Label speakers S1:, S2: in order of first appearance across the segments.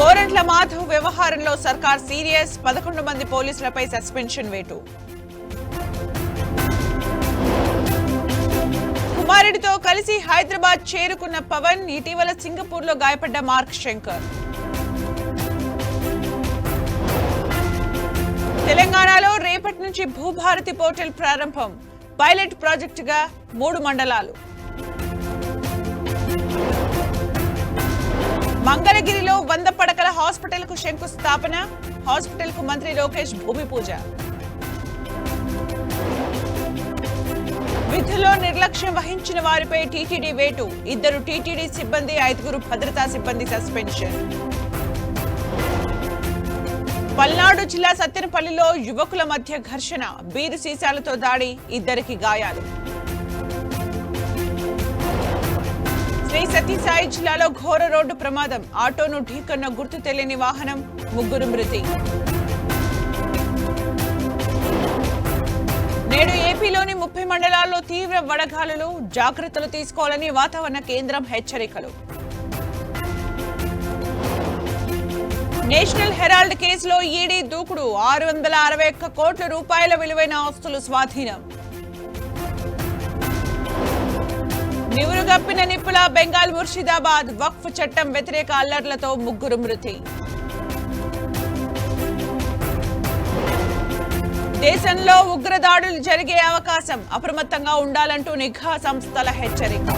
S1: గోరంట్ల మాధవ్ వ్యవహారంలో సర్కార్ సీరియస్ 11 మంది పోలీసులపై సస్పెన్షన్ వేటు. కుమారుడితో కలిసి హైదరాబాద్ చేరుకున్న పవన్ ఇటీవల సింగపూర్లో గాయపడ్డ మార్క్ శంకర్. తెలంగాణలో రేపటి నుంచి భూభారతి పోర్టల్ ప్రారంభం. పైలట్ ప్రాజెక్టుగా 3 మండలాలు. మంగళగిరిలో 100 పడకల హాస్పిటల్ కు శంకుస్థాపన. హాస్పిటల్ కు మంత్రి లోకేష్ భూమి పూజ. విధుల్లో నిర్లక్ష్యం వహించిన వారిపై టీటీడీ వేటు. 2 టీటీడీ సిబ్బంది, 5 భద్రతా సిబ్బంది సస్పెన్షన్. పల్నాడు జిల్లా సత్తెనపల్లిలో యువకుల మధ్య ఘర్షణ. బీరు సీసాలతో దాడి, 2కి గాయాలు. శ్రీ సత్యసాయి జిల్లాలో ఘోర రోడ్డు ప్రమాదం. ఆటోను ఢీకొన్న గుర్తు తెలియని వాహనం, 3 మృతి. నేడు ఏపీలోని 30 మండలాల్లో తీవ్ర వడగాలులు. జాగ్రత్తలు తీసుకోవాలని వాతావరణ కేంద్రం హెచ్చరికలు. నేషనల్ హెరాల్డ్ కేసులో ఈడీ దూకుడు. 661 కోట్ల రూపాయల విలువైన ఆస్తులు స్వాధీనం. నివురుగప్పిన నిప్పుల బెంగాల్ ముర్షిదాబాద్. వక్ఫ్ చట్టం వ్యతిరేక అల్లర్లతో 3 మృతి. దేశంలో ఉగ్రదాడులు జరిగే అవకాశం. అప్రమత్తంగా ఉండాలంటూ నిఘా సంస్థల హెచ్చరిక.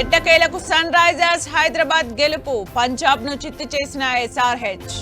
S1: ఎట్టకేలకు సన్ రైజర్స్ హైదరాబాద్ గెలుపు. పంజాబ్ ను చిత్తు చేసిన SRH.